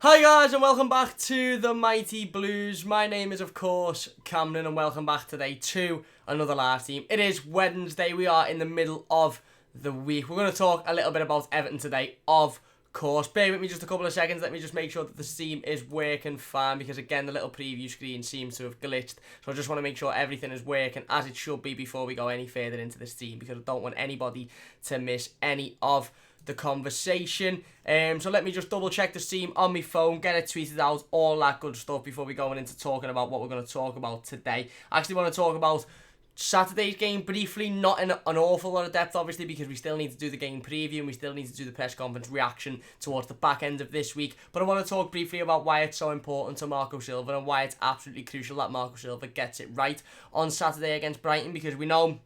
Hi guys and welcome back to the Mighty Blues. My name is of course Cameron and welcome back today to another live team. It is Wednesday, we are in the middle of the week. We're going to talk a little bit about Everton today, of course. Bear with me just a couple of seconds, let me just make sure that the stream is working fine because again the little preview screen seems to have glitched. So I just want to make sure everything is working as it should be before we go any further into the stream because I don't want anybody to miss any of the conversation. So let me just double check the stream on my phone, get it tweeted out, all that good stuff before we go into talking about what we're going to talk about today. I actually want to talk about Saturday's game briefly, not in an awful lot of depth obviously because we still need to do the game preview and we still need to do the press conference reaction towards the back end of this week, but I want to talk briefly about why it's so important to Marco Silva and why it's absolutely crucial that Marco Silva gets it right on Saturday against Brighton, because we know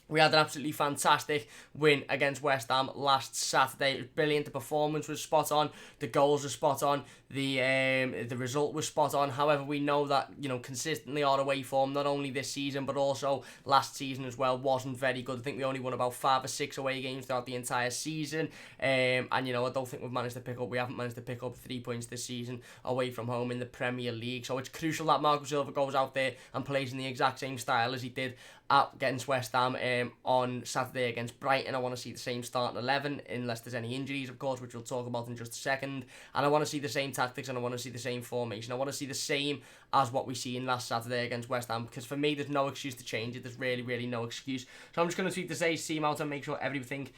we had an absolutely fantastic win against West Ham last Saturday. It was brilliant. The performance was spot on. The goals were spot on. The result was spot on. However, we know that, consistently our away form, not only this season, but also last season as well, wasn't very good. I think we only won about 5 or 6 away games throughout the entire season. And, I don't think we haven't managed to pick up 3 points this season away from home in the Premier League. So it's crucial that Marco Silva goes out there and plays in the exact same style as he did against West Ham on Saturday against Brighton. I want to see the same starting 11 unless there's any injuries, of course, which we'll talk about in just a second. And I want to see the same tactics and I want to see the same formation. I want to see the same as what we see in last Saturday against West Ham, because for me there's no excuse to change it. There's really no excuse. So I'm just going to tweet today's team out and make sure everything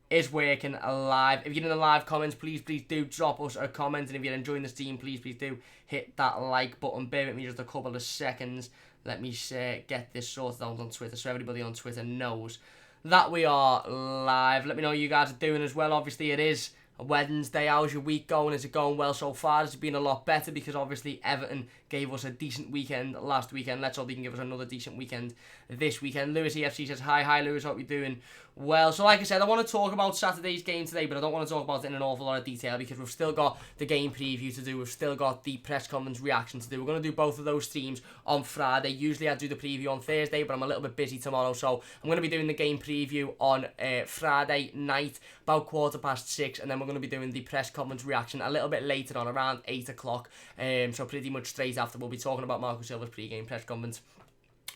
is working live. If you're in the live comments, please do drop us a comment, and if you're enjoying the stream, please do hit that like button. Bear with me just a couple of seconds. Let me get this sorted out on Twitter so everybody on Twitter knows that we are live. Let me know what you guys are doing as well. Obviously, it is a Wednesday. How's your week going? Is it going well so far? It's been a lot better because obviously Everton gave us a decent weekend last weekend. Let's hope they can give us another decent weekend this weekend. Lewis EFC says, hi Lewis, hope you're doing well. So like I said, I want to talk about Saturday's game today, but I don't want to talk about it in an awful lot of detail because we've still got the game preview to do. We've still got the press conference reaction to do. We're going to do both of those streams on Friday. Usually I do the preview on Thursday, but I'm a little bit busy tomorrow, so I'm going to be doing the game preview on Friday night, about 6:15, and then we're going to be doing the press conference reaction a little bit later on, around 8 o'clock. So pretty much straight after, we'll be talking about Marco Silva's pre-game press conference.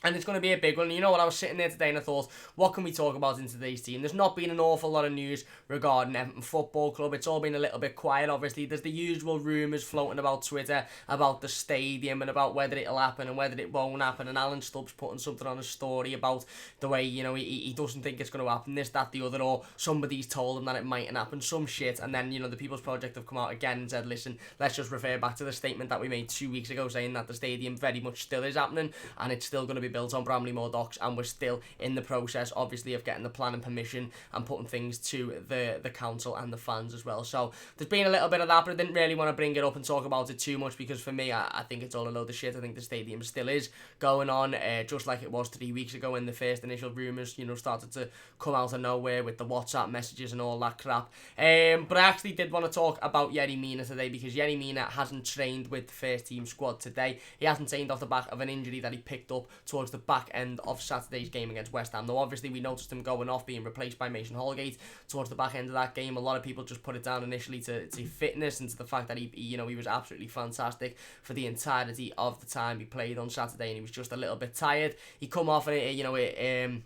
And it's going to be a big one. You know what, I was sitting there today and I thought, what can we talk about in today's team? There's not been an awful lot of news regarding Everton Football Club. It's all been a little bit quiet, obviously. There's the usual rumours floating about Twitter about the stadium and about whether it'll happen and whether it won't happen. And Alan Stubbs putting something on a story about the way, he doesn't think it's going to happen, this, that, the other, or somebody's told him that it mightn't happen, some shit. And then, the People's Project have come out again and said, listen, let's just refer back to the statement that we made 2 weeks ago saying that the stadium very much still is happening and it's still going to be built on Bramley-Moore Docks, and we're still in the process, obviously, of getting the planning permission and putting things to the council and the fans as well. So there's been a little bit of that, but I didn't really want to bring it up and talk about it too much because for me, I think it's all a load of shit. I think the stadium still is going on, just like it was 3 weeks ago when the first initial rumours, started to come out of nowhere with the WhatsApp messages and all that crap. But I actually did want to talk about Yerry Mina today because Yerry Mina hasn't trained with the first team squad today. He hasn't trained off the back of an injury that he picked up towards the back end of Saturday's game against West Ham. Now, obviously, we noticed him going off, being replaced by Mason Holgate towards the back end of that game. A lot of people just put it down initially to fitness and to the fact that he was absolutely fantastic for the entirety of the time he played on Saturday, and he was just a little bit tired. He come off and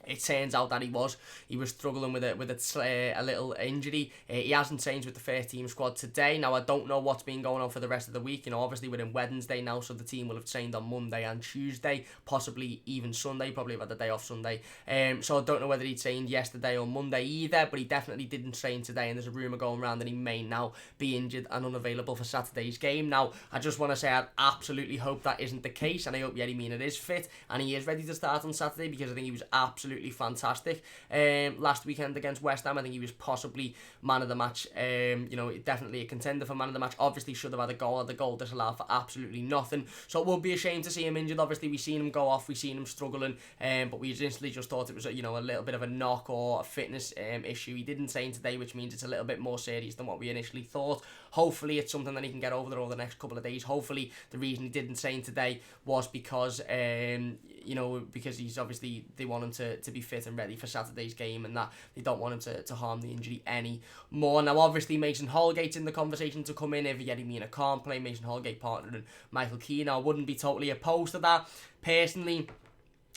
it turns out that he was struggling with a little injury. He hasn't changed with the first team squad today. Now, I don't know what's been going on for the rest of the week. Obviously we're in Wednesday now, so the team will have trained on Monday and Tuesday, possibly even Sunday. Probably have had the day off Sunday. So I don't know whether he trained yesterday or Monday either, but he definitely didn't train today, and there's a rumour going around that he may now be injured and unavailable for Saturday's game. Now, I just want to say I absolutely hope that isn't the case, and I hope Yerry Mina is fit and he is ready to start on Saturday, because I think he was absolutely fantastic last weekend against West Ham. I think he was possibly man of the match. Definitely a contender for man of the match. Obviously should have had a goal. The goal disallowed for absolutely nothing. So it would be a shame to see him injured. Obviously we've seen him go off, we've seen him struggling, but we instantly just thought it was a little bit of a knock or a fitness issue. He didn't train today, which means it's a little bit more serious than what we initially thought. Hopefully it's something that he can get over there over the next couple of days. Hopefully the reason he didn't train today was because because he's obviously, they want him to be fit and ready for Saturday's game, and that they don't want him to harm the injury any more. Now, obviously, Mason Holgate's in the conversation to come in if Yerry Mina can't play. Mason Holgate partnering Michael Keane. I wouldn't be totally opposed to that. Personally,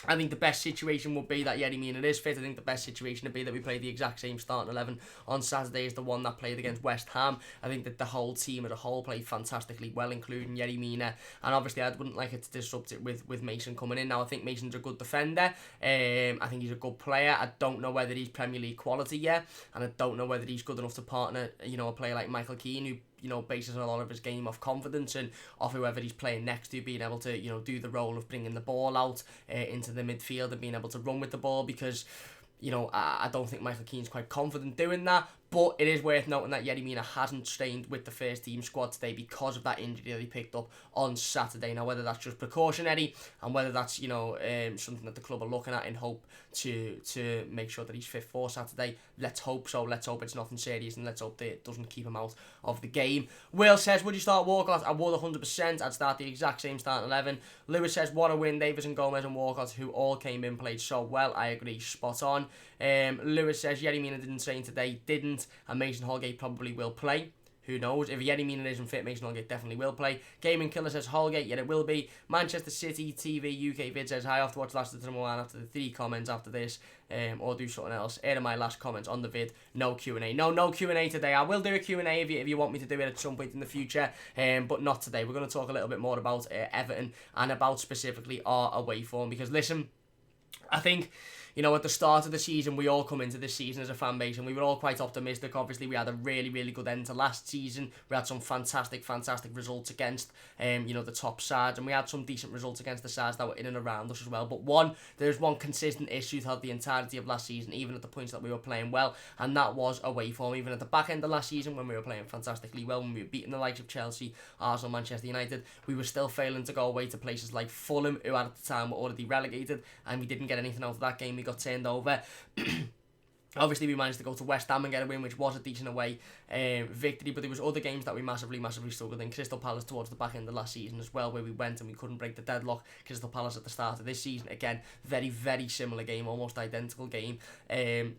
I think the best situation would be that Yerry Mina is fit. I think the best situation would be that we play the exact same starting 11 on Saturday as the one that played against West Ham. I think that the whole team as a whole played fantastically well, including Yerry Mina. And obviously, I wouldn't like it to disrupt it with Mason coming in. Now, I think Mason's a good defender. I think he's a good player. I don't know whether he's Premier League quality yet. And I don't know whether he's good enough to partner, a player like Michael Keane, who bases a lot of his game off confidence and off whoever he's playing next to, being able to, do the role of bringing the ball out into the midfield and being able to run with the ball, because, I don't think Michael Keane's quite confident doing that. But it is worth noting that Yerry Mina hasn't trained with the first team squad today because of that injury that he picked up on Saturday. Now, whether that's just precautionary and whether that's, something that the club are looking at in hope to make sure that he's fit for Saturday, let's hope so. Let's hope it's nothing serious, and let's hope that it doesn't keep him out of the game. Will says, would you start Walcott? I would 100%. I'd start the exact same starting 11. Lewis says, what a win. Davis and Gomez and Walcott, who all came in, played so well. I agree, spot on. Lewis says, Yerry Mina didn't train today. Didn't. And Mason Holgate probably will play. Who knows? If Yerry Mina isn't fit, Mason Holgate definitely will play. Gaming Killer says Holgate, yeah, it will be. Manchester City TV UK vid says, I have to watch Last of the One after the 3 comments after this, or do something else. Here are my last comments on the vid. No Q&A. No Q&A today. I will do a Q&A if you want me to do it at some point in the future, but not today. We're going to talk a little bit more about Everton and about specifically our away form, because listen, I think, at the start of the season, we all come into this season as a fan base, and we were all quite optimistic. Obviously, we had a really, really good end to last season. We had some fantastic results against, the top sides, and we had some decent results against the sides that were in and around us as well. But there's one consistent issue throughout the entirety of last season, even at the points that we were playing well, and that was away form. Even at the back end of last season, when we were playing fantastically well, when we were beating the likes of Chelsea, Arsenal, Manchester United, we were still failing to go away to places like Fulham, who at the time were already relegated, and we didn't get anything out of that game. We got turned over. Obviously, we managed to go to West Ham and get a win, which was a decent away victory, but there was other games that we massively struggled in. Crystal Palace towards the back end of last season as well, where we went and we couldn't break the deadlock. Crystal Palace at the start of this season, again, very, very similar game, almost identical game,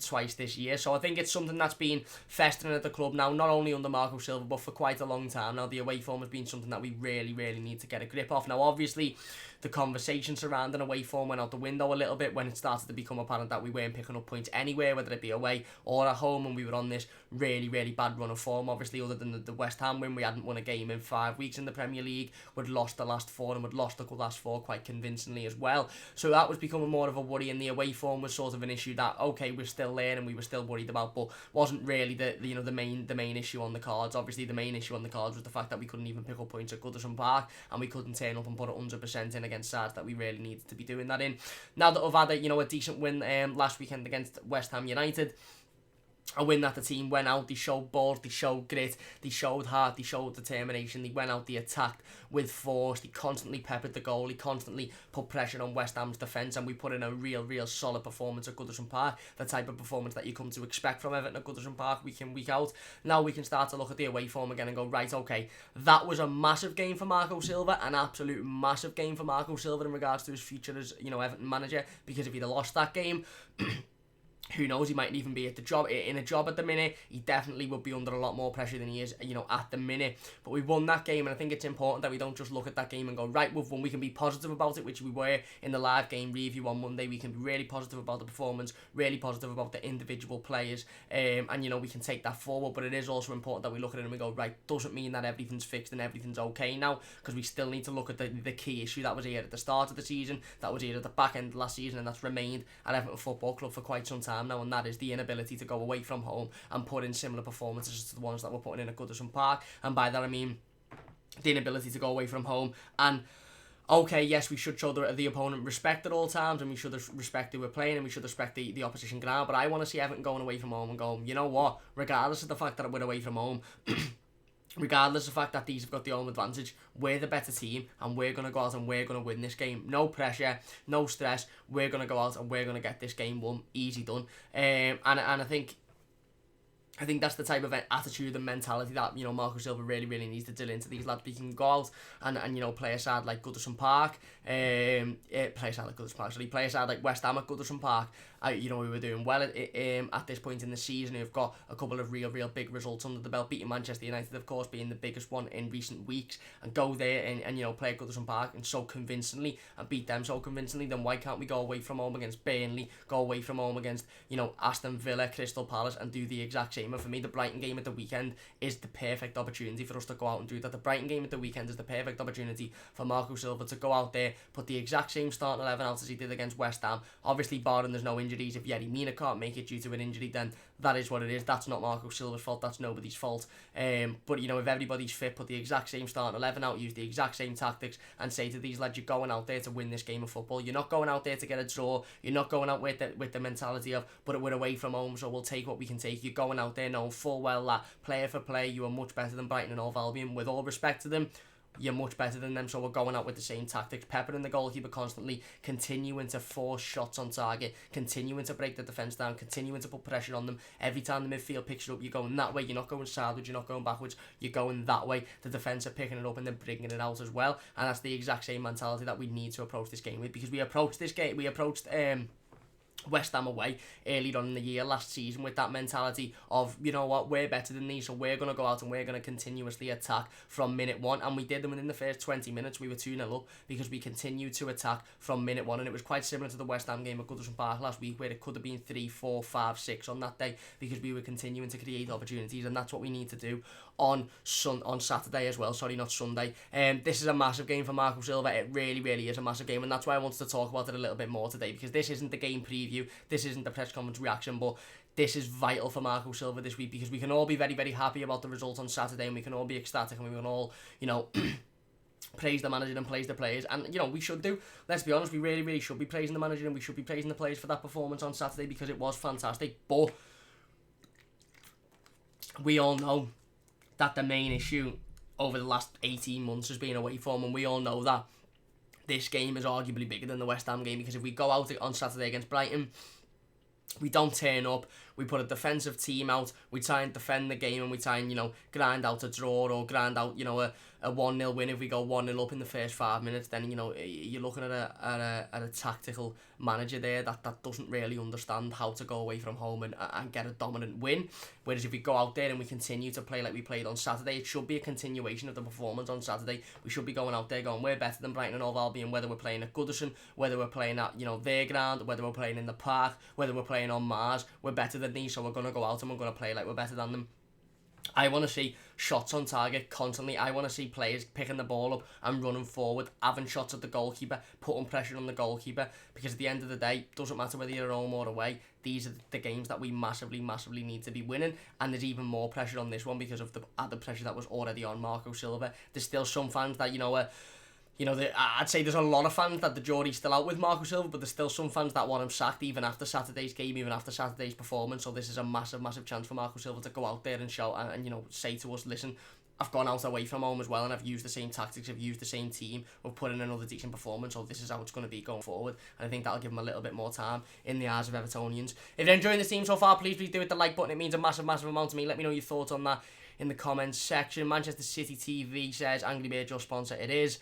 twice this year. So I think it's something that's been festering at the club now, not only under Marco Silva, but for quite a long time now. The away form has been something that we really, really need to get a grip of. Now, obviously, the conversation surrounding away form went out the window a little bit when it started to become apparent that we weren't picking up points anywhere, whether it be away or at home, and we were on this really, really bad run of form. Obviously, other than the West Ham win, we hadn't won a game in 5 weeks in the Premier League. We'd lost the last 4, and we'd lost the last 4 quite convincingly as well. So that was becoming more of a worry, and the away form was sort of an issue that, okay, we're still there and we were still worried about, but wasn't really the main issue on the cards. Obviously, the main issue on the cards was the fact that we couldn't even pick up points at Goodison Park, and we couldn't turn up and put 100% in against sides that we really needed to be doing that in. Now that we've had a decent win last weekend against West Ham United, a win that the team went out, they showed balls, they showed grit, they showed heart, they showed determination, they went out, they attacked with force, they constantly peppered the goal, they constantly put pressure on West Ham's defence, and we put in a real solid performance at Goodison Park, the type of performance that you come to expect from Everton at Goodison Park week in, week out. Now we can start to look at the away form again and go, right, okay, that was a massive game for Marco Silva, an absolute massive game for Marco Silva in regards to his future as, Everton manager, because if he'd have lost that game, who knows, he mightn't even be in a job at the minute. He definitely would be under a lot more pressure than he is, at the minute. But we won that game, and I think it's important that we don't just look at that game and go, right, we've won. We can be positive about it, which we were in the live game review on Monday. We can be really positive about the performance, really positive about the individual players, and we can take that forward. But it is also important that we look at it and we go, right, doesn't mean that everything's fixed and everything's okay now, because we still need to look at the key issue that was here at the start of the season, that was here at the back end of last season, and that's remained at Everton Football Club for quite some time now, and that is the inability to go away from home and put in similar performances to the ones that we're putting in at Goodison Park. And by that I mean the inability to go away from home. And okay, yes, we should show the opponent respect at all times, and we should respect who we're playing, and we should respect the opposition ground, but I want to see Everton going away from home and going, you know what, regardless of the fact that we're away from home, regardless of the fact that these have got the home advantage, we're the better team, and we're going to go out and we're going to win this game. No pressure, no stress. We're going to go out and we're going to get this game won. Easy done. And I think I think that's the type of attitude and mentality that, Marco Silva really, really needs to drill into these lads. We can go out and play a side like Goodison Park, play a side like Goodison Park, sorry, play a side like West Ham at Goodison Park. We were doing well at this point in the season. We've got a couple of real big results under the belt, beating Manchester United, of course, being the biggest one in recent weeks, and go there and play at Goodison Park and so convincingly and beat them so convincingly. Then why can't we go away from home against Burnley, go away from home against, Aston Villa, Crystal Palace, and do the exact same? And for me, the Brighton game at the weekend is the perfect opportunity for us to go out and do that. The Brighton game at the weekend is the perfect opportunity for Marco Silva to go out there, put the exact same starting 11 out as he did against West Ham. Obviously, barring there's no injuries. If Yerry Mina can't make it due to an injury, then that is what it is. That's not Marco Silva's fault. That's nobody's fault. But if everybody's fit, put the exact same starting 11 out, use the exact same tactics, and say to these lads, you're going out there to win this game of football. You're not going out there to get a draw. You're not going out with the mentality of, but we're away from home, so we'll take what we can take. You're going out there knowing full well that player for player, you are much better than Brighton and Hove Albion. With all respect to them, you're much better than them, so we're going out with the same tactics, peppering the goalkeeper constantly, continuing to force shots on target, continuing to break the defence down, continuing to put pressure on them. Every time the midfield picks it up, you're going that way. You're not going sideways, you're not going backwards, you're going that way. The defence are picking it up and then bringing it out as well, and that's the exact same mentality that we need to approach this game with, because we approached West Ham away earlier on in the year last season with that mentality of, we're better than these, so we're going to go out and we're going to continuously attack from minute one. And we did them within the first 20 minutes. We were 2-0 up because we continued to attack from minute one. And it was quite similar to the West Ham game at Goodison Park last week, where it could have been 3, 4, 5, 6 on that day, because we were continuing to create opportunities. And that's what we need to do on Saturday as well. Sorry, not Sunday. This is a massive game for Marco Silva. It really, really is a massive game. And that's why I wanted to talk about it a little bit more today, because this isn't the game preview. This isn't the press conference reaction, but this is vital for Marco Silva this week, because we can all be very, very happy about the result on Saturday, and we can all be ecstatic, and we can all, praise the manager and praise the players, and we should do. Let's be honest, we really, really should be praising the manager, and we should be praising the players for that performance on Saturday, because it was fantastic. But we all know that the main issue over the last 18 months has been away form, and we all know that this game is arguably bigger than the West Ham game, because if we go out on Saturday against Brighton, we don't turn up, we put a defensive team out, we try and defend the game, and we try and, grind out a draw or grind out, a 1-0 win. If we go 1-0 up in the first 5 minutes, then, you're looking at a tactical manager there that doesn't really understand how to go away from home and get a dominant win. Whereas if we go out there and we continue to play like we played on Saturday, it should be a continuation of the performance on Saturday. We should be going out there going, we're better than Brighton and Hove Albion, whether we're playing at Goodison, whether we're playing at, their ground, whether we're playing in the park, whether we're playing on Mars. We're better than these, so we're going to go out and we're going to play like we're better than them. I want to see shots on target constantly. I want to see players picking the ball up and running forward, having shots at the goalkeeper, putting pressure on the goalkeeper, because at the end of the day, it doesn't matter whether you're at home or away, these are the games that we massively need to be winning. And there's even more pressure on this one because of the added pressure that was already on Marco Silva. There's still some fans that, I'd say there's a lot of fans that the jury's still out with Marco Silva, but there's still some fans that want him sacked even after Saturday's game, even after Saturday's performance. So this is a massive chance for Marco Silva to go out there and show and say to us, listen, I've gone out away from home as well, and I've used the same tactics, I've used the same team, we've put in another decent performance, so this is how it's going to be going forward. And I think that'll give him a little bit more time in the eyes of Evertonians. If you're enjoying the team so far, please do hit the like button. It means a massive amount to me. Let me know your thoughts on that in the comments section. Manchester City TV says, Angry Bird, your sponsor. It is.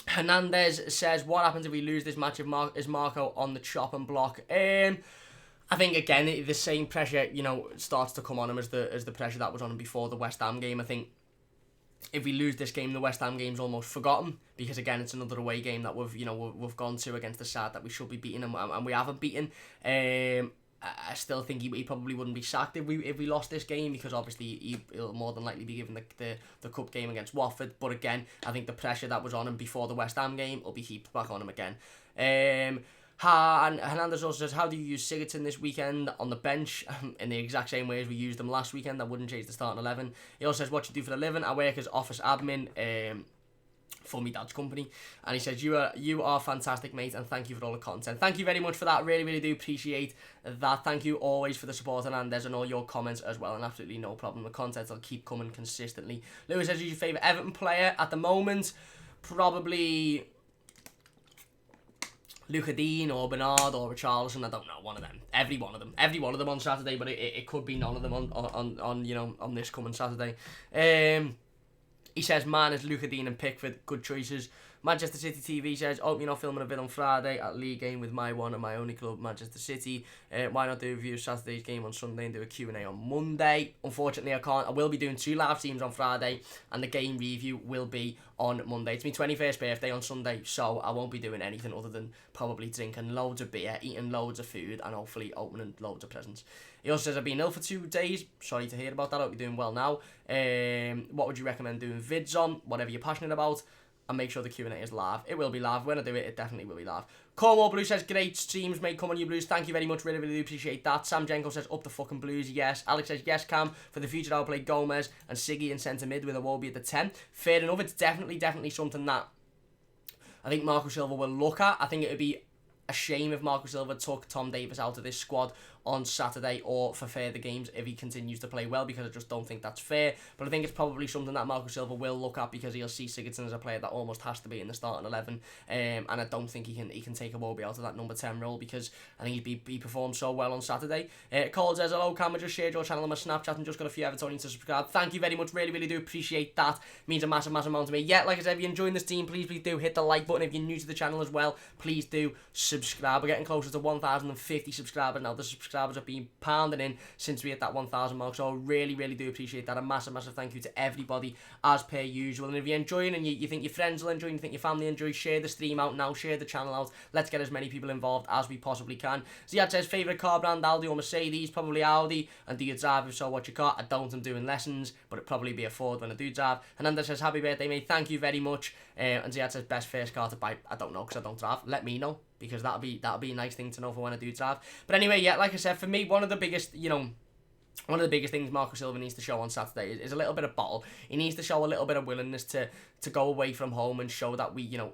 Hernandez says, what happens if we lose this match? Is Marco on the chopping block? I think, again, the same pressure, starts to come on him as the pressure that was on him before the West Ham game. I think if we lose this game, the West Ham game's almost forgotten, because, again, it's another away game that we've gone to against the side that we should be beating, and we haven't beaten. I still think he probably wouldn't be sacked if we lost this game, because obviously he'll more than likely be given the cup game against Watford. But again, I think the pressure that was on him before the West Ham game will be heaped back on him again. And Hernandez also says, how do you use Sigurdsson this weekend on the bench? In the exact same way as we used him last weekend. That wouldn't change the starting 11. He also says, what you do for a living? I work as office admin for my dad's company, and he says, you are fantastic, mate, and thank you for all the content. Thank you very much for that. Really do appreciate that. Thank you always for the support, and there's all your comments as well, and absolutely no problem. The content will keep coming consistently. Lewis says, who's your favourite Everton player at the moment? Probably Luca Dean or Bernard or Richarlison, I don't know, one of them. Every one of them on Saturday, but it could be none of them on this coming Saturday. He says, man, is Luca Dean and Pickford good choices. Manchester City TV says, hope you're not filming a vid on Friday at league game with my one and my only club, Manchester City. Why not do a review of Saturday's game on Sunday and do a Q&A on Monday? Unfortunately, I can't. I will be doing 2 live streams on Friday, and the game review will be on Monday. It's my 21st birthday on Sunday, so I won't be doing anything other than probably drinking loads of beer, eating loads of food, and hopefully opening loads of presents. He also says, I've been ill for 2 days. Sorry to hear about that. I hope you're doing well now. What would you recommend doing vids on? Whatever you're passionate about. And make sure the Q&A is live. It will be live. When I do it, it definitely will be live. Cornwall Blue says, great streams, mate. Come on, you Blues. Thank you very much. Really, really do appreciate that. Sam Jenko says, up the fucking Blues. Yes. Alex says, yes, Cam. For the future, I'll play Gomez and Siggy in centre mid with Iwobi at the 10. Fair enough. It's definitely something that I think Marco Silva will look at. I think it would be a shame if Marco Silva took Tom Davies out of this squad on Saturday or for further games if he continues to play well, because I just don't think that's fair. But I think it's probably something that Marco Silva will look at, because he'll see Sigurdsson as a player that almost has to be in the starting 11, and I don't think he can take Iwobi out of that number 10 role, because I think he performed so well on Saturday. Cole says, hello Cam, I just shared your channel on my Snapchat and just got a few Evertonians to subscribe. Thank you very much, really do appreciate that. It means a massive amount to me. Yeah, like I said, if you're enjoying this team, please do hit the like button. If you're new to the channel as well, please do subscribe. We're getting closer to 1,050 subscribers now. The subscribers have been pounding in since we hit that 1,000 mark, so I really do appreciate that. A massive thank you to everybody as per usual. And if you're enjoying and you think your friends will enjoy, and you think your family enjoy, share the stream out now, share the channel out. Let's get as many people involved as we possibly can. Ziad says, favourite car brand, Audi or Mercedes? Probably Audi. And do you drive? If so, what's your car? I don't. I'm doing lessons, but it'd probably be a Ford when I do drive. Hernandez says, happy birthday mate, thank you very much. And Ziad says, best first car to buy? I don't know, because I don't drive. Let me know, because that'll be a nice thing to know for when I do drive. But anyway, yeah, like I said, for me, one of the biggest things Marco Silva needs to show on Saturday is a little bit of bottle. He needs to show a little bit of willingness to go away from home and show that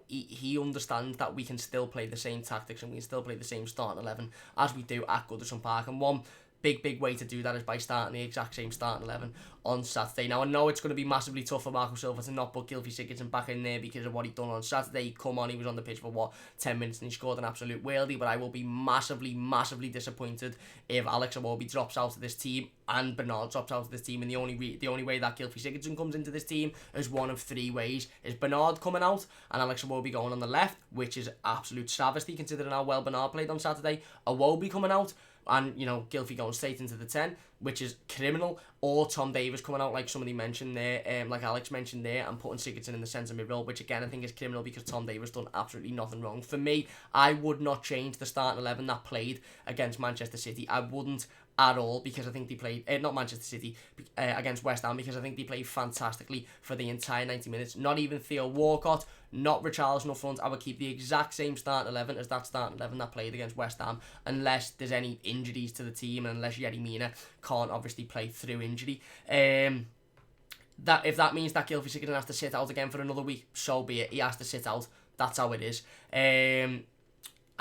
he understands that we can still play the same tactics and we can still play the same starting 11 as we do at Goodison Park. And one big way to do that is by starting the exact same starting 11 on Saturday. Now, I know it's going to be massively tough for Marco Silva to not put Gylfi Sigurdsson back in there because of what he'd done on Saturday. He was on the pitch for 10 minutes and he scored an absolute worldie, but I will be massively disappointed if Alex Iwobi drops out of this team and Bernard drops out of this team. And the only way that Gylfi Sigurdsson comes into this team is one of 3 ways: is Bernard coming out and Alex Iwobi going on the left, which is absolute travesty considering how well Bernard played on Saturday. Iwobi coming out and Gylfi going straight into the 10, which is criminal, or Tom Davies coming out like somebody mentioned there, like Alex mentioned there, and putting Sigurdsson in the centre mid role, which again I think is criminal because Tom Davies done absolutely nothing wrong. For me, I would not change the starting 11 that played against Manchester City. I wouldn't at all, because I think they played, not Manchester City, against West Ham, because I think they played fantastically for the entire 90 minutes. Not even Theo Walcott, not Richarlison up front. I would keep the exact same starting 11 as that starting 11 that played against West Ham, unless there's any injuries to the team and unless Yerry Mina can't obviously play through injury. That if that means that Gylfi Sigurdsson has to sit out again for another week, so be it. He has to sit out. That's how it is. And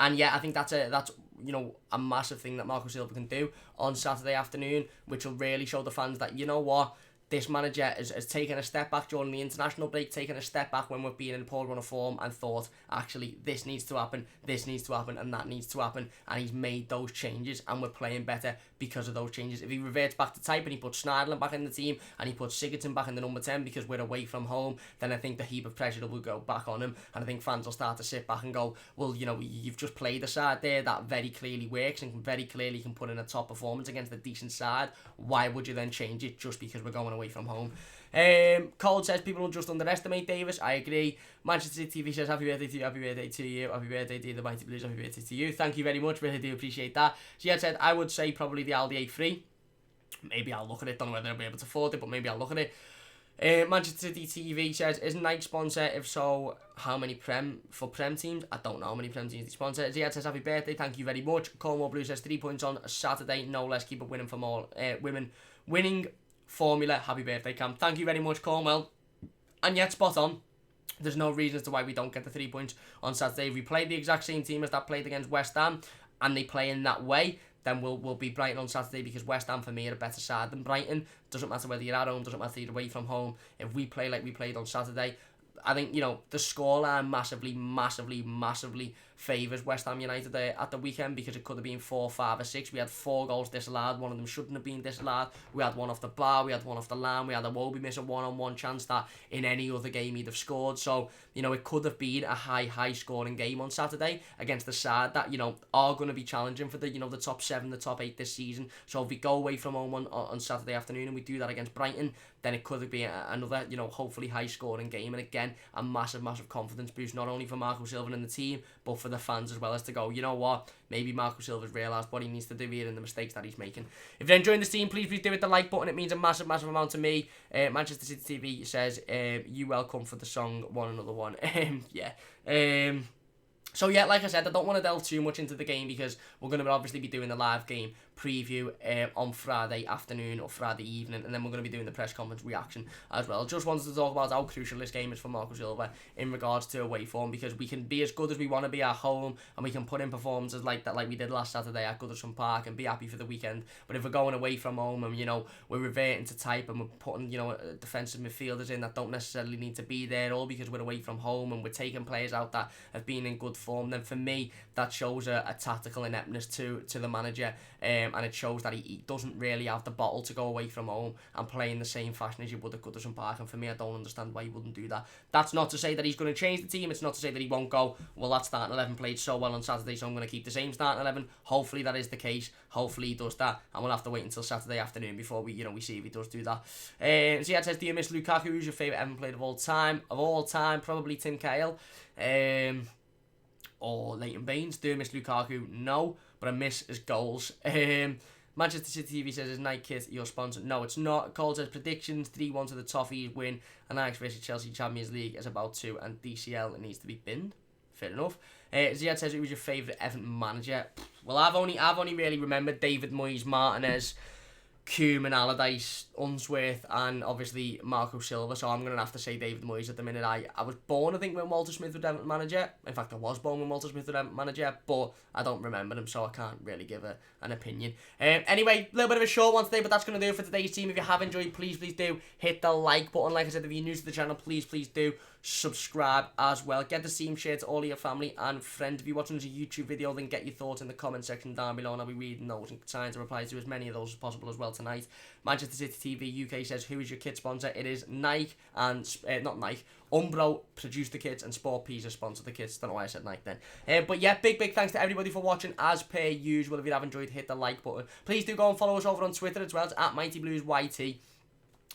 yeah, I think that's a massive thing that Marco Silva can do on Saturday afternoon, which will really show the fans that, you know what, this manager has taken a step back during the international break, taken a step back when we've been in a poor run of form, and thought, actually, this needs to happen, and that needs to happen, and he's made those changes, and we're playing better because of those changes. If he reverts back to type and he puts Schneiderlin back in the team, and he puts Sigurdsson back in the number 10 because we're away from home, then I think the heap of pressure will go back on him, and I think fans will start to sit back and go, well, you've just played a side there that very clearly works and very clearly can put in a top performance against a decent side. Why would you then change it just because we're going away from home? Cole says people will just underestimate Davis. I agree. Manchester City TV says happy birthday to you, happy birthday to you, happy birthday to the Mighty Blues, happy birthday to you. Thank you very much, really do appreciate that. Ziad said, I would say probably the Aldi A3. Maybe I'll look at it, don't know whether I'll be able to afford it, but maybe I'll look at it. Manchester City TV says, is Nike sponsor? If so, how many Prem teams? I don't know how many Prem teams they sponsor. Ziad says, happy birthday, thank you very much. Cornwall Blue says, 3 points on Saturday, no less, keep it winning from all winning formula. Happy birthday, Cam. Thank you very much, Cornwall. And yet, spot on. There's no reason as to why we don't get the 3 points on Saturday. If we play the exact same team as that played against West Ham, and they play in that way, then we'll beat Brighton on Saturday, because West Ham for me are a better side than Brighton. Doesn't matter whether you're at home, doesn't matter if you're away from home. If we play like we played on Saturday, I think, the scoreline massively favours West Ham United there at the weekend, because it could have been 4, 5 or 6. We had 4 goals disallowed, one of them shouldn't have been disallowed. We had one off the bar, we had one off the line, we had a Iwobi miss a one-on-one chance that in any other game he'd have scored. So, you know, it could have been a high scoring game on Saturday against the side that, you know, are going to be challenging for the, you know, the top 7, the top 8 this season. So if we go away from home on Saturday afternoon and we do that against Brighton, then it could be another, you know, hopefully high scoring game. And again, a massive confidence boost, not only for Marco Silva and the team, but for the fans as well, as to go, you know what, maybe Marco Silva's realised what he needs to do here and the mistakes that he's making. If you're enjoying the team, please do hit the like button. It means a massive amount to me. Manchester City TV says, you welcome for the song One Another One. So yeah, like I said, I don't want to delve too much into the game, because we're going to obviously be doing the live game preview on Friday afternoon or Friday evening, and then we're going to be doing the press conference reaction as well. Just wanted to talk about how crucial this game is for Marco Silva in regards to away form, because we can be as good as we want to be at home, and we can put in performances like that, like we did last Saturday at Goodison Park, and be happy for the weekend. But if we're going away from home and, you know, we're reverting to type and we're putting, you know, defensive midfielders in that don't necessarily need to be there, all because we're away from home, and we're taking players out that have been in good form, then for me that shows a tactical ineptness to the manager, and it shows that he doesn't really have the bottle to go away from home and play in the same fashion as you would at Goodison Park. And for me, I don't understand why he wouldn't do that. That's not to say that he's going to change the team. It's not to say that he won't go, well, that starting 11 played so well on Saturday, so I'm going to keep the same starting 11. Hopefully that is the case. Hopefully he does that, and we'll have to wait until Saturday afternoon before we see if he does do that. So yeah, it says, do you miss Lukaku? Who's your favourite Everton player of all time? Probably Tim Cahill. Or Leighton Baines. Do I miss Lukaku? No, but I miss his goals. Manchester City TV says, is Nike Kit your sponsor? No, it's not. Cole says, predictions, 3-1 to the Toffees win, and Ajax versus Chelsea Champions League is about to, and DCL needs to be binned. Fair enough. Ziad says, who was your favourite Everton manager? Well, I've only really remembered David Moyes, Martinez, Koeman, Allardyce, Unsworth, and obviously Marco Silva. So I'm going to have to say David Moyes at the minute. I was born, I think, when Walter Smith was Everton manager. In fact, I was born when Walter Smith was Everton manager, but I don't remember him, so I can't really give an opinion. Anyway, a little bit of a short one today, but that's going to do it for today's team. If you have enjoyed, please do hit the like button. Like I said, if you're new to the channel, please do subscribe as well. Get the team share to all of your family and friends. If you're watching as a YouTube video, then get your thoughts in the comment section down below, and I'll be reading those and trying to reply to as many of those as possible as well tonight. Manchester City TV UK says, who is your kit sponsor? It is Nike, and not Nike, Umbro produce the kits, and Sport Pizza sponsor the kits. Don't know why I said Nike then. But yeah, big thanks to everybody for watching as per usual. If you have enjoyed, hit the like button. Please do go and follow us over on Twitter as well. It's at MightyBluesYT,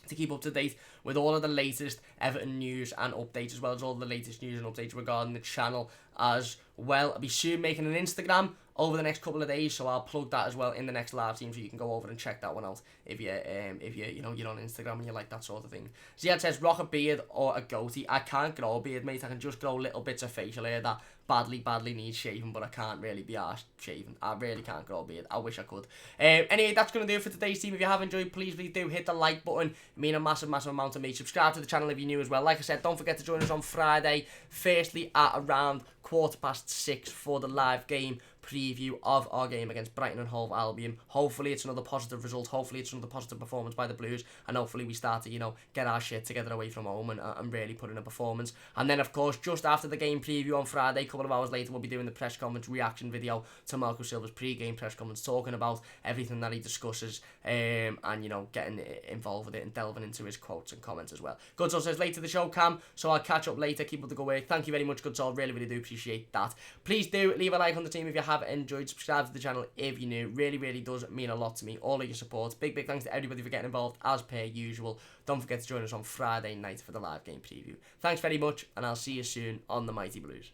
to keep up to date with all of the latest Everton news and updates, as well as all the latest news and updates regarding the channel as well. I'll be soon making an Instagram over the next couple of days, so I'll plug that as well in the next live stream, so you can go over and check that one out if you're on Instagram and you like that sort of thing. Ziad says, rock a beard or a goatee. I can't grow a beard, mate. I can just grow little bits of facial hair that badly needs shaving, but I can't really be arsed shaving. I really can't grow a beard. I wish I could. Anyway, that's going to do it for today's team. If you have enjoyed, please do hit the like button. It means a massive amount to me. Subscribe to the channel if you're new as well. Like I said, don't forget to join us on Friday, firstly at around 6:15 for the live game preview of our game against Brighton and Hove Albion. Hopefully it's another positive result. Hopefully it's another positive performance by the Blues, and hopefully we start to, get our shit together away from home and really put in a performance. And then, of course, just after the game preview on Friday, a couple of hours later, we'll be doing the press conference reaction video to Marco Silva's pre-game press conference, talking about everything that he discusses, and getting involved with it and delving into his quotes and comments as well. Good soul says, late to the show, Cam, so I'll catch up later. Keep up the good work. Thank you very much, good soul. Really do appreciate that. Please do leave a like on the team if you have enjoyed. Subscribe to the channel if you're new. Really does mean a lot to me. All of your support. Big thanks to everybody for getting involved as per usual. Don't forget to join us on Friday night for the live game preview. Thanks very much, and I'll see you soon on the Mighty Blues.